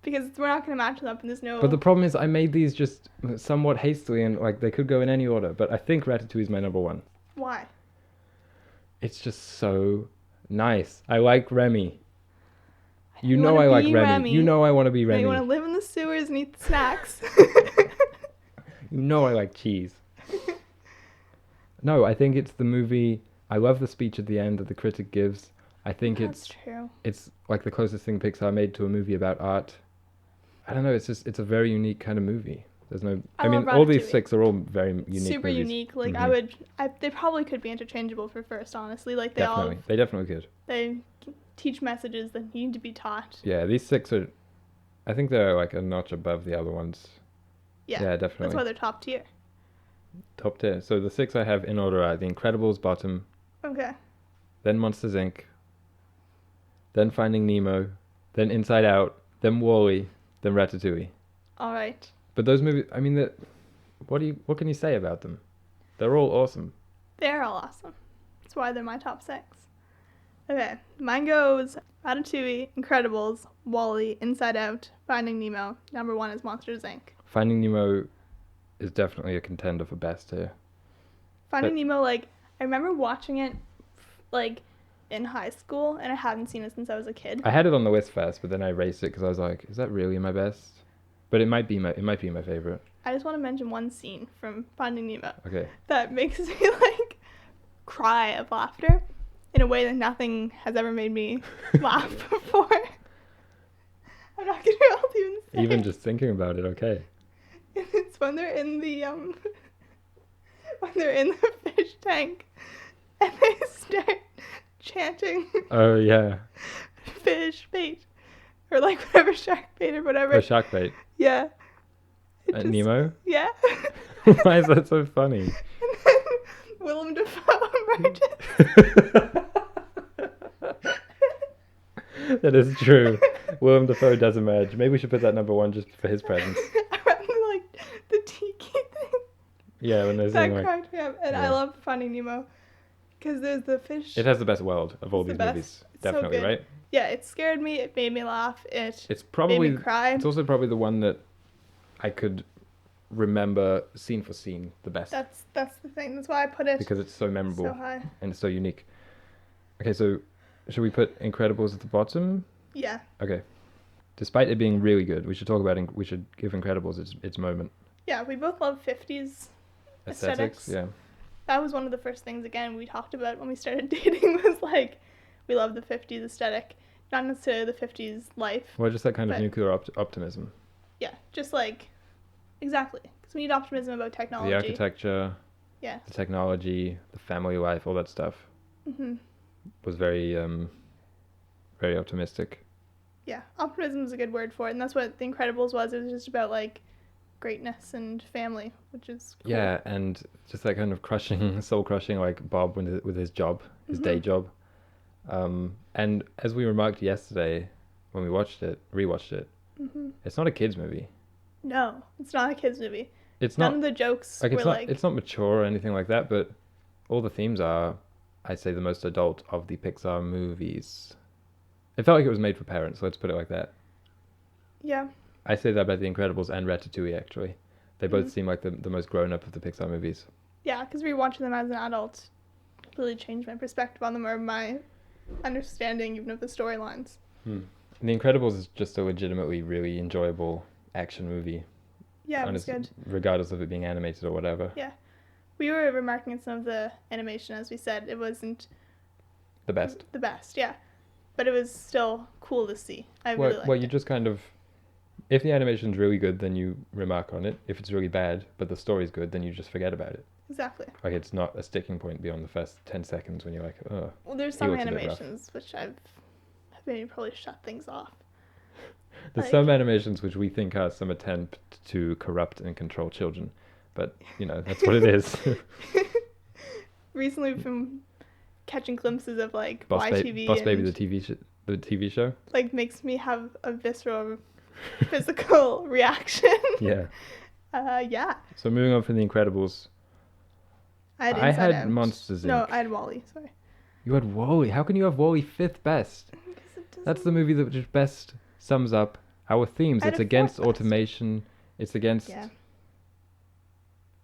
Because we're not going to match them up and there's no... But the problem is I made these just somewhat hastily and like they could go in any order. But I think Ratatouille is my number 1. Why? It's just so nice. I like Remy. You know I like Remy. You know I want to be Remy. You want to live in the sewers and eat the snacks. You know I like cheese. No, I think it's the movie... I love the speech at the end that the critic gives. I think That's true. It's like the closest thing Pixar made to a movie about art. I don't know, it's a very unique kind of movie. There's no... I mean, all these 6 are all very unique Super movies. unique. Like, they probably could be interchangeable for first, honestly. Like, They definitely could. They teach messages that need to be taught. Yeah, these 6 are... I think they're like a notch above the other ones. Yeah, definitely. That's why they're top tier. Top tier. So the 6 I have in order are The Incredibles bottom. Okay. Then Monsters, Inc. Then Finding Nemo. Then Inside Out. Then WALL-E. Then Ratatouille. All right. But those movies, I mean, what can you say about them? They're all awesome. They're all awesome. That's why they're my top 6. Okay, mine goes Ratatouille, Incredibles, WALL-E, Inside Out, Finding Nemo. Number 1 is Monsters, Inc. Finding Nemo is definitely a contender for best here. Finding Nemo, like, I remember watching it, like, in high school, and I haven't seen it since I was a kid. I had it on the list first, but then I erased it because I was like, is that really my best? But it might be my favorite. I just want to mention one scene from Finding Nemo. Okay. That makes me, like, cry of laughter in a way that nothing has ever made me laugh before. I'm not going to be able to even say Even just thinking about it, okay. It's when they're in the fish tank and they start chanting. Oh yeah. Fish bait, or like whatever, shark bait or whatever. Or shark bait. Yeah. Nemo. Yeah. Why is that so funny? And then Willem Dafoe emerges. That is true. Willem Dafoe does emerge. Maybe we should put that number one just for his presence. Like the tiki thing. Yeah, when there's that like, cracked me up, and yeah. I love Finding Nemo because there's the fish. It has the best world of all these movies. It's definitely, so right? Yeah, it scared me. It made me laugh. It's probably made me cry. It's also probably the one that I could remember scene for scene the best. That's the thing. That's why I put it because it's so memorable so high. and it's so unique. Okay, so should we put Incredibles at the bottom? Yeah. Okay. Despite it being really good, we should talk about we should give Incredibles its moment. Yeah, we both love 50s aesthetics. Yeah. That was one of the first things, again, we talked about when we started dating, was like, we love the 50s aesthetic. Not necessarily the 50s life. Well, just that kind of nuclear optimism. Yeah, just like, exactly. Because we need optimism about technology. The architecture. Yeah. The technology, the family life, all that stuff. Mm-hmm. Was very, very optimistic. Yeah, optimism is a good word for it, and that's what The Incredibles was. It was just about, like, greatness and family, which is cool. Yeah, and just that kind of soul-crushing, like Bob with his job, his day job. And as we remarked yesterday when we rewatched it, it's not a kids movie. No, it's not a kids movie. It's None not of the jokes like were it's not mature or anything like that, but all the themes are, I'd say, the most adult of the Pixar movies. It felt like it was made for parents, let's put it like that. Yeah. I say that about The Incredibles and Ratatouille, actually. They both seem like the most grown-up of the Pixar movies. Yeah, because rewatching them as an adult really changed my perspective on them, or my understanding even of the storylines. And The Incredibles is just a legitimately really enjoyable action movie. Yeah, it was good. Regardless of it being animated or whatever. Yeah. We were remarking on some of the animation, as we said. It wasn't the best. The best, yeah. But it was still cool to see. I really liked it. You just kind of... If the animation's really good, then you remark on it. If it's really bad, but the story's good, then you just forget about it. Exactly. Like, it's not a sticking point beyond the first 10 seconds when you're like, oh. Well, there's some animations which have maybe probably shut things off. There's some animations which we think are some attempt to corrupt and control children. But, that's what it is. Recently we've been catching glimpses of, like, Boss YTV Baby, the TV show. Like, makes me have a visceral physical reaction. Yeah. Yeah. So moving on from The Incredibles. I had Monsters, Inc. No, I had WALL-E, sorry. You had WALL-E? How can you have WALL-E fifth best? That's the movie that just best sums up our themes. It's against automation. It's against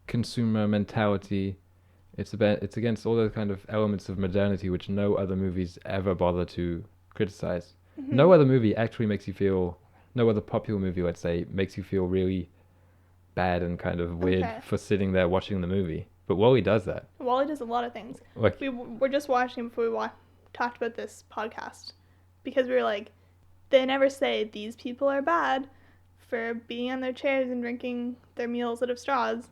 consumer mentality. It's against all those kind of elements of modernity which no other movies ever bother to criticize. Mm-hmm. No other movie actually makes you feel... No other popular movie, let's say, makes you feel really bad and kind of weird for sitting there watching the movie. But WALL-E does that. WALL-E does a lot of things. Like, we were just watching before we talked about this podcast. Because we were like, they never say these people are bad for being on their chairs and drinking their meals out of straws.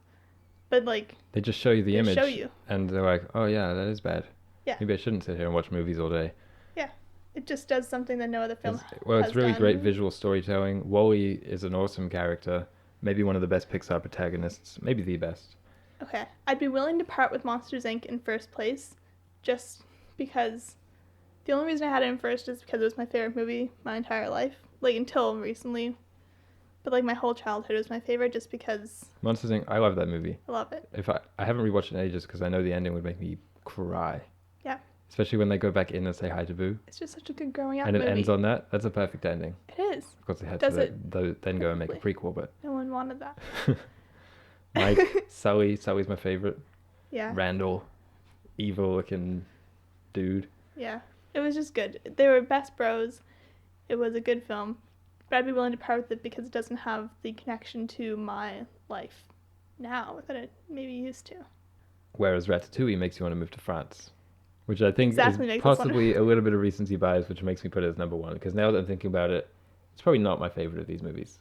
But, like... They just show you the image. Show you. And they're like, oh yeah, that is bad. Yeah. Maybe I shouldn't sit here and watch movies all day. Yeah. It just does something that no other film it's really great visual storytelling. WALL-E is an awesome character. Maybe one of the best Pixar protagonists. Maybe the best. Okay. I'd be willing to part with Monsters, Inc. in first place. Just because... The only reason I had it in first is because it was my favorite movie my entire life. Like, until recently. But, like, my whole childhood was my favorite just because... Monsters, Inc. I love that movie. I love it. I haven't rewatched it in ages because I know the ending would make me cry. Yeah. Especially when they go back in and say hi to Boo. It's just such a good growing up movie. movie. And it ends on that. That's a perfect ending. It is. Of course, they had to then go and make a prequel, but... No one wanted that. Mike, Sully's my favorite. Yeah. Randall, evil looking dude. Yeah. It was just good. They were best bros. It was a good film. But I'd be willing to part with it because it doesn't have the connection to my life now that it maybe used to. Whereas Ratatouille makes you want to move to France, which I think Exactly is possibly a little bit of recency bias, which makes me put it as number one. Because now that I'm thinking about it, it's probably not my favorite of these movies.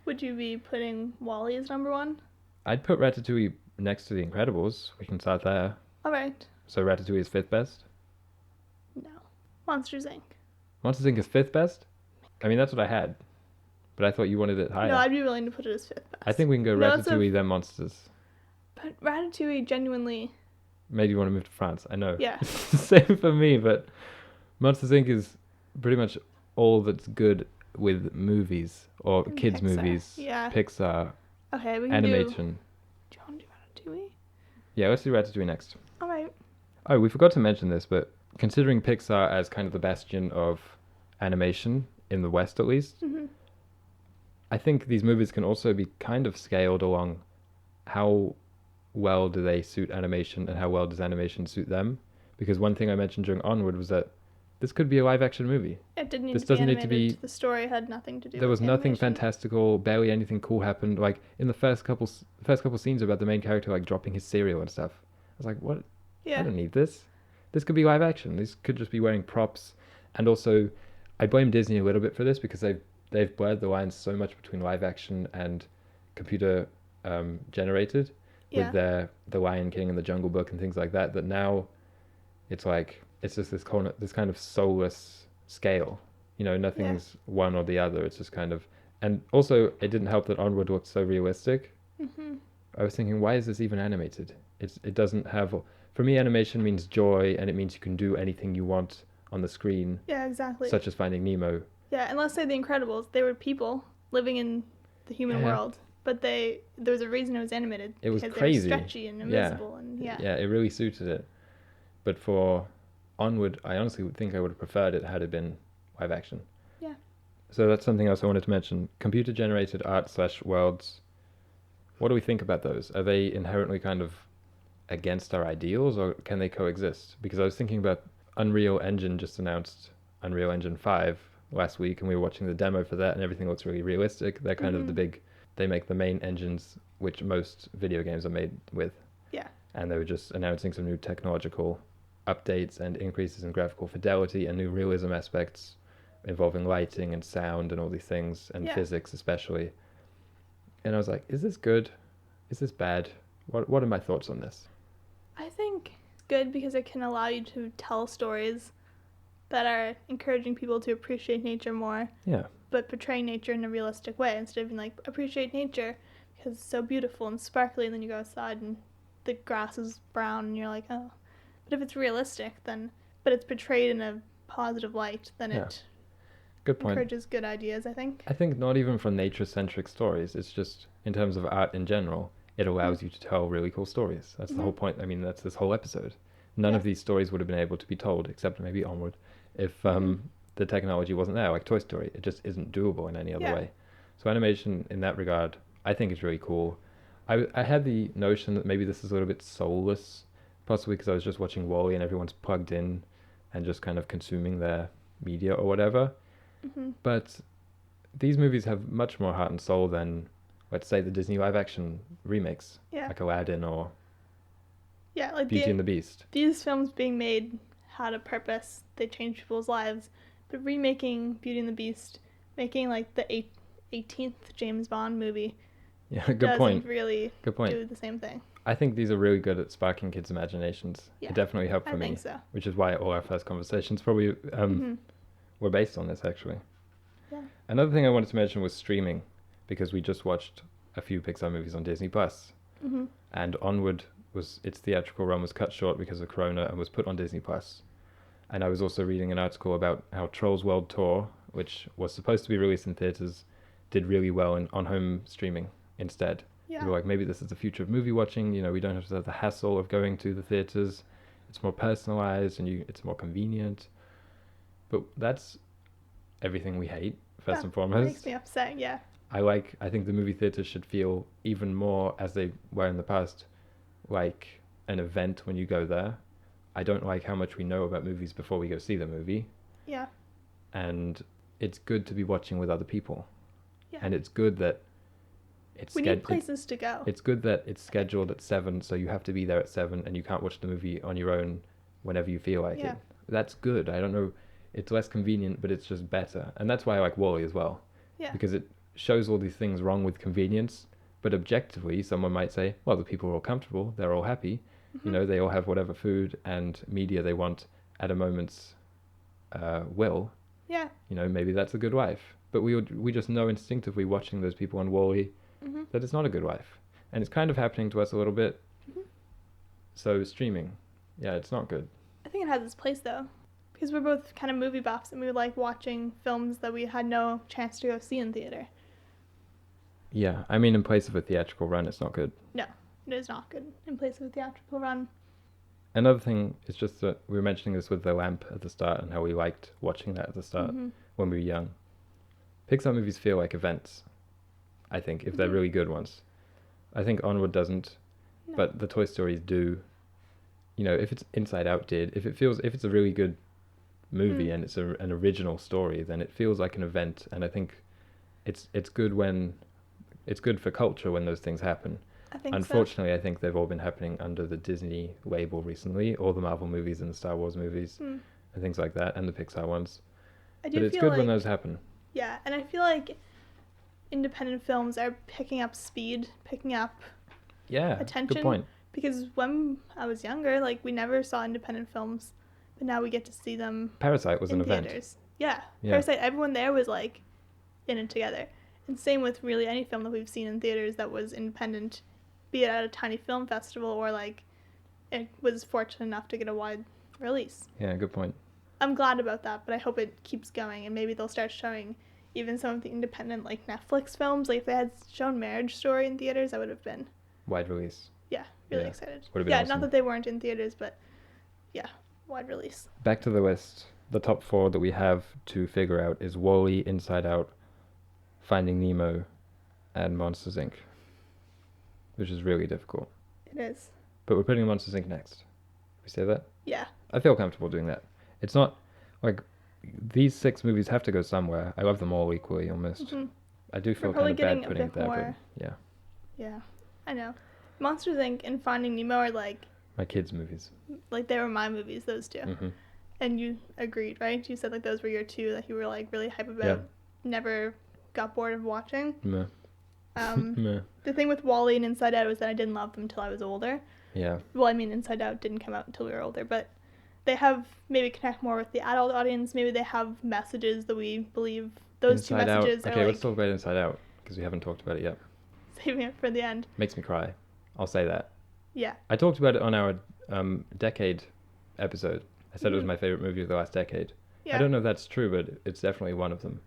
Would you be putting WALL-E as number one? I'd put Ratatouille next to The Incredibles. We can start there. All right. So Ratatouille is fifth best? No. Monsters, Inc. Monsters, Inc. is fifth best? I mean, that's what I had. But I thought you wanted it higher. No, I'd be willing to put it as fifth best. I think we can go Ratatouille, then Monsters. But Ratatouille genuinely... Made you want to move to France, I know. Yeah. It's the same for me, but Monsters, Inc. is pretty much all that's good with movies or kids' Pixar. Movies. Yeah. Pixar. Okay, we can animation. Do you want to do Ratatouille? Yeah, let's do Ratatouille next. All right. Oh, we forgot to mention this, but considering Pixar as kind of the bastion of animation, in the West at least, I think these movies can also be kind of scaled along how well do they suit animation and how well does animation suit them. Because one thing I mentioned during Onward was that this could be a live action movie. It didn't need this to be doesn't animated. Need to be, the story had nothing to do there with was nothing animation. fantastical, barely anything cool happened. Like in the first couple scenes about the main character like dropping his cereal and stuff. I was like, what? Yeah. I don't need this. This could be live action. These could just be wearing props. And also, I blame Disney a little bit for this because they've blurred the lines so much between live action and computer generated with the Lion King and the Jungle Book and things like that. That now, it's like it's just this kind of soulless scale. You know, nothing's one or the other. It's just kind of, and also it didn't help that Onward looked so realistic. I was thinking, why is this even animated? It doesn't have. For me, animation means joy, and it means you can do anything you want on the screen. Yeah, exactly. Such as Finding Nemo. Yeah, and let's say The Incredibles. They were people living in the human world, but there was a reason it was animated. It was because crazy. They were stretchy and invisible, and Yeah, it really suited it. But for Onward, I honestly would think I would have preferred it had it been live action. Yeah. So that's something else I wanted to mention. Computer-generated art/worlds. What do we think about those? Are they inherently kind of against our ideals, or can they coexist? Because I was thinking about Unreal Engine just announced Unreal Engine 5 last week, and we were watching the demo for that, and everything looks really realistic. They're kind of they make the main engines which most video games are made with. Yeah. And they were just announcing some new technological updates and increases in graphical fidelity and new realism aspects involving lighting and sound and all these things, and physics especially. And I was like, is this good? Is this bad? What are my thoughts on this? I think it's good because it can allow you to tell stories that are encouraging people to appreciate nature more. Yeah. But portraying nature in a realistic way instead of being like, appreciate nature because it's so beautiful and sparkly, and then you go outside and the grass is brown and you're like, oh. But if it's realistic, but it's portrayed in a positive light, then it good point. Encourages good ideas, I think. I think not even for nature-centric stories. It's just in terms of art in general. It allows you to tell really cool stories. That's the whole point. I mean, that's this whole episode. None of these stories would have been able to be told, except maybe Onward, if the technology wasn't there, like Toy Story. It just isn't doable in any other way. So animation in that regard, I think is really cool. I had the notion that maybe this is a little bit soulless, possibly because I was just watching WALL-E and everyone's plugged in and just kind of consuming their media or whatever. But these movies have much more heart and soul than, let's say, the Disney live-action remakes, like Aladdin or like Beauty and the Beast. These films being made had a purpose. They changed people's lives. But remaking Beauty and the Beast, making like the 18th James Bond movie, doesn't really do the same thing. I think these are really good at sparking kids' imaginations. It definitely helped for me. I think so. Which is why all our first conversations probably were based on this, actually. Yeah. Another thing I wanted to mention was streaming, because we just watched a few Pixar movies on Disney Plus, and Onward its theatrical run was cut short because of Corona and was put on Disney Plus. And I was also reading an article about how Trolls World Tour, which was supposed to be released in theaters, did really well on home streaming instead. Yeah. People were like, maybe this is the future of movie watching. You know, we don't have to have the hassle of going to the theaters. It's more personalized and it's more convenient. But that's everything we hate, first and foremost. It makes me upset, I think the movie theaters should feel even more, as they were in the past, like an event when you go there. I don't like how much we know about movies before we go see the movie. Yeah. And it's good to be watching with other people. Yeah. And it's good that we need places to go. It's good that it's scheduled at 7, so you have to be there at 7, and you can't watch the movie on your own whenever you feel like it. That's good. I don't know. It's less convenient, but it's just better. And that's why I like WALL-E as well. Yeah. Because it shows all these things wrong with convenience, but objectively, someone might say, well, the people are all comfortable, they're all happy, you know, they all have whatever food and media they want at a moment's will. Yeah. You know, maybe that's a good life. But we just know instinctively watching those people on WALL-E that it's not a good life. And it's kind of happening to us a little bit. So streaming, yeah, it's not good. I think it has its place, though. Because we're both kind of movie buffs, and we like watching films that we had no chance to go see in theater. Yeah, I mean, in place of a theatrical run, it's not good. No, it is not good in place of a theatrical run. Another thing is just that we were mentioning this with the lamp at the start and how we liked watching that at the start when we were young. Pixar movies feel like events, I think, if they're really good ones. I think Onward doesn't, but the Toy Stories do. You know, if it's Inside Out did, if it's a really good movie and it's an original story, then it feels like an event. And I think it's good for culture when those things happen. Unfortunately, I think they've all been happening under the Disney label recently, all the Marvel movies and the Star Wars movies and things like that, and the Pixar ones. But it's good when those happen. Yeah, and I feel like independent films are picking up speed, picking up attention. Good point. Because when I was younger, like, we never saw independent films, but now we get to see them. Parasite was an theaters. Event. Yeah, Parasite, everyone there was, like, in it together. And same with really any film that we've seen in theaters that was independent, be it at a tiny film festival or, like, it was fortunate enough to get a wide release. Yeah, good point. I'm glad about that, but I hope it keeps going, and maybe they'll start showing even some of the independent, like, Netflix films. Like, if they had shown Marriage Story in theaters, I would have been... Wide release. Yeah, really excited. Would have been awesome. Not that they weren't in theaters, but, yeah, wide release. Back to the list. The top 4 that we have to figure out is WALL-E, Inside Out, Finding Nemo, and Monsters, Inc., which is really difficult. It is. But we're putting Monsters, Inc. next. We say that? Yeah. I feel comfortable doing that. It's not, like, these 6 movies have to go somewhere. I love them all equally, almost. I do feel kind of bad putting it there, but yeah. Yeah, I know. Monsters, Inc. and Finding Nemo are, like... my kids' movies. Like, they were my movies, those two. And you agreed, right? You said, like, those were your 2 that you were, like, really hype about. Never got bored of watching. Meh. The thing with WALL-E and Inside Out was that I didn't love them until I was older. Yeah. Well, I mean, Inside Out didn't come out until we were older, but they have maybe connect more with the adult audience. Maybe they have messages that we believe those Inside 2 messages Out. are, okay, like... let's talk about Inside Out, because we haven't talked about it yet. Saving it for the end. Makes me cry. I'll say that. Yeah. I talked about it on our decade episode. I said it was my favorite movie of the last decade. Yeah. I don't know if that's true, but it's definitely one of them.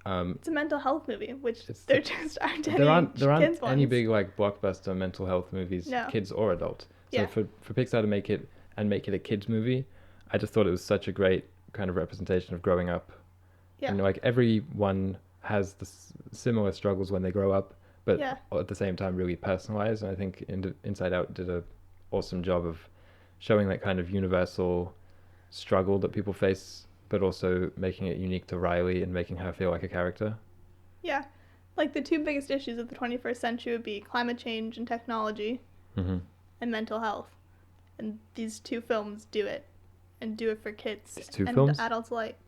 It's a mental health movie, which there just aren't any There aren't any ones. big, like, blockbuster mental health movies, kids or adult. So for Pixar to make it a kids movie, I just thought it was such a great kind of representation of growing up. Yeah. And, like, everyone has the similar struggles when they grow up, but at the same time really personalized. And I think Inside Out did a awesome job of showing that kind of universal struggle that people face, but also making it unique to Riley and making her feel like a character. Yeah. Like, the 2 biggest issues of the 21st century would be climate change and technology and mental health. And these 2 films do it. And do it for kids. These 2 films? Adults alike.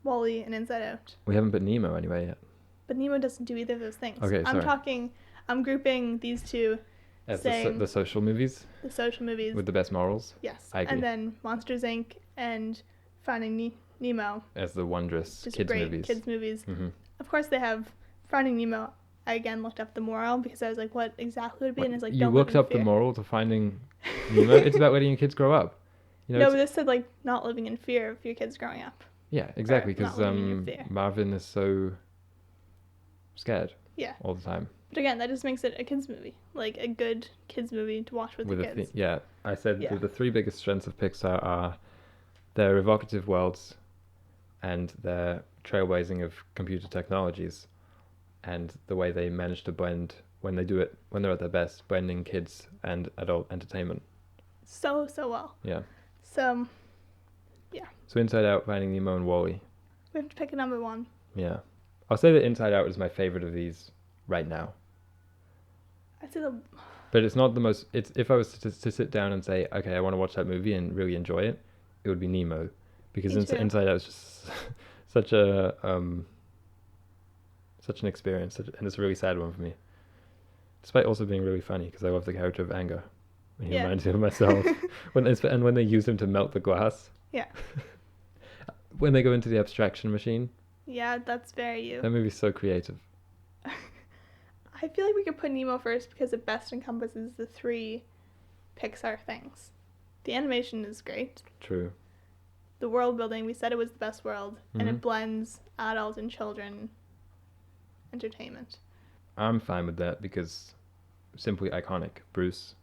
WALL-E and Inside Out. We haven't put Nemo anyway yet. But Nemo doesn't do either of those things. Okay, sorry. I'm grouping these 2 as the social movies? The social movies. With the best morals? Yes. I agree. And then Monsters, Inc. and Finding Nemo. As the wondrous just kids' great movies. Kids' movies. Of course, they have Finding Nemo. I again looked up the moral because I was like, what exactly would it be? And it's like, you looked up the moral to Finding Nemo? It's about letting your kids grow up. You know, no, but this said, like, not living in fear of your kids growing up. Yeah, exactly, because Marvin is so scared all the time. But again, that just makes it a kids' movie. Like, a good kids' movie to watch with the kids. I said the 3 biggest strengths of Pixar are their evocative worlds and their trailblazing of computer technologies. and the way they manage to blend, when they do it, when they're at their best, blending kids and adult entertainment. So well. Yeah. So, yeah. So Inside Out, Finding Nemo, and WALL-E. We have to pick a number one. Yeah. I'll say that Inside Out is my favorite of these right now. I'd say the... But it's not the most... It's if I was to sit down and say, okay, I want to watch that movie and really enjoy it, it would be Nemo. Because Inside Out is just such an experience, and it's a really sad one for me. Despite also being really funny, because I love the character of Anger. He reminds me of myself. when they use him to melt the glass. Yeah. When they go into the abstraction machine. Yeah, that's very you. That movie's so creative. I feel like we could put Nemo first because it best encompasses the 3 Pixar things. The animation is great. True. The world building, we said it was the best world, and it blends adult and children entertainment. I'm fine with that because simply iconic. Bruce,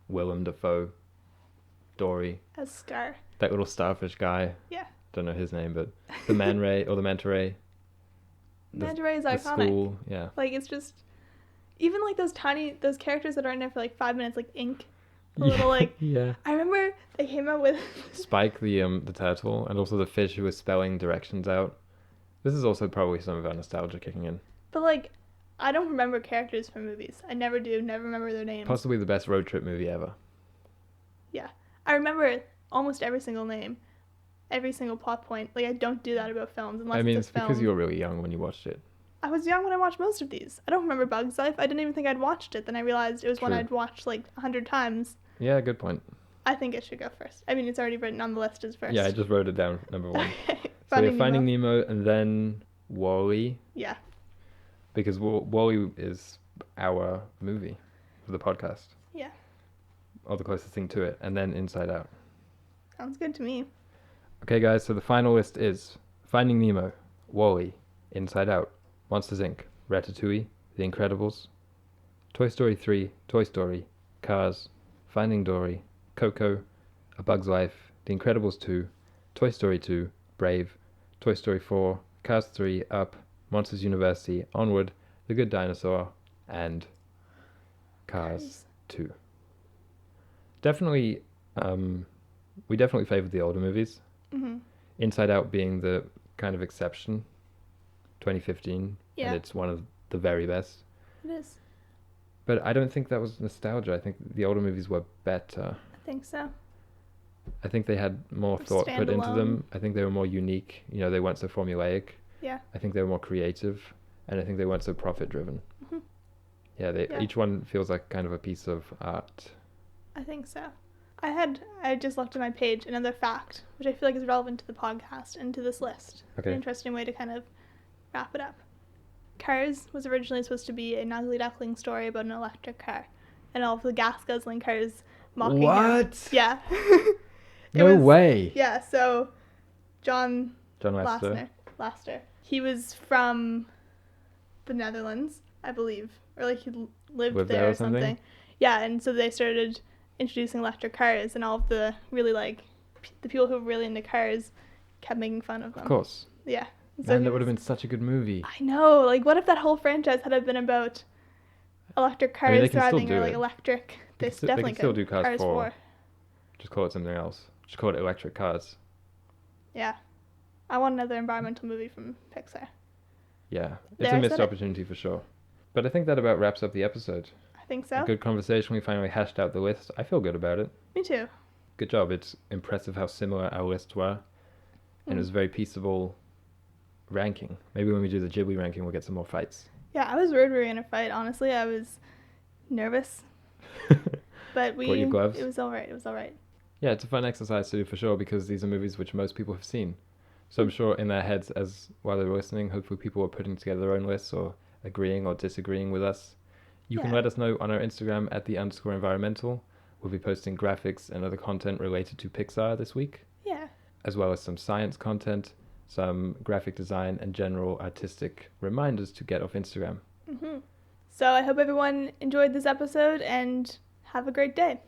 Willem Dafoe, Dory. As Scar. That little starfish guy. Yeah. Don't know his name, but the Man Ray or the Manta Ray. Manta Ray is iconic. School, yeah. Like, it's just, even like those characters that are in there for like 5 minutes, like Ink. A little like, yeah. I remember they came out with Spike the turtle, and also the fish who was spelling directions out. This is also probably some of our nostalgia kicking in. But like, I don't remember characters from movies. I never do. Never remember their names. Possibly the best road trip movie ever. Yeah, I remember almost every single name, every single plot point. Like, I don't do that about films unless it's a film. Because you were really young when you watched it. I was young when I watched most of these. I don't remember Bug's Life. I didn't even think I'd watched it. Then I realized it was one I'd watched like 100 times. Yeah, good point. I think it should go first. I mean, it's already written on the list as first. Yeah, I just wrote it down, number 1. So we have Finding Nemo and then WALL-E. Yeah. Because WALL-E is our movie for the podcast. Yeah. Or the closest thing to it. And then Inside Out. Sounds good to me. Okay, guys, so the final list is Finding Nemo, WALL-E, Inside Out, Monsters, Inc., Ratatouille, The Incredibles, Toy Story 3, Toy Story, Cars, Finding Dory, Coco, A Bug's Life, The Incredibles 2, Toy Story 2, Brave, Toy Story 4, Cars 3, Up, Monsters University, Onward, The Good Dinosaur, and Cars 2. Definitely, we definitely favored the older movies. Mm-hmm. Inside Out being the kind of exception, 2015, and it's one of the very best. It is. But I don't think that was nostalgia. I think the older movies were better. I think so. I think they had more thought put into them. I think they were more unique. You know, they weren't so formulaic. Yeah. I think they were more creative, and I think they weren't so profit-driven. Mm-hmm. Yeah, each one feels like kind of a piece of art. I think so. I just looked at my page, another fact, which I feel like is relevant to the podcast and to this list. Okay. An interesting way to kind of wrap it up. Cars was originally supposed to be an ugly duckling story about an electric car, and all of the gas-guzzling cars mocking What? him. Yeah. No way. Yeah, so John Lasseter. He was from the Netherlands, I believe, or like he lived there or something. Yeah, and so they started introducing electric cars, and all of the really like the people who were really into cars kept making fun of them. Of course. Yeah. So that would have been such a good movie. I know. Like, what if that whole franchise had been about electric cars driving or like electric? They can still do Cars 4. Just call it something else. Just call it Electric Cars. Yeah. I want another environmental movie from Pixar. Yeah. It's a missed opportunity for sure. But I think that about wraps up the episode. I think so. A good conversation. We finally hashed out the list. I feel good about it. Me too. Good job. It's impressive how similar our lists were. And it was very peaceable ranking. Maybe when we do the Ghibli ranking, we'll get some more fights. Yeah, I was worried we were going to fight. Honestly, I was nervous. But Brought your gloves? It was all right. Yeah, it's a fun exercise to do for sure, because these are movies which most people have seen. So I'm sure in their heads, as while they were listening, hopefully people were putting together their own lists or agreeing or disagreeing with us. You can let us know on our Instagram at @the_environmental. We'll be posting graphics and other content related to Pixar this week. Yeah. As well as some science content, some graphic design, and general artistic reminders to get off Instagram. Mm-hmm. So I hope everyone enjoyed this episode and have a great day.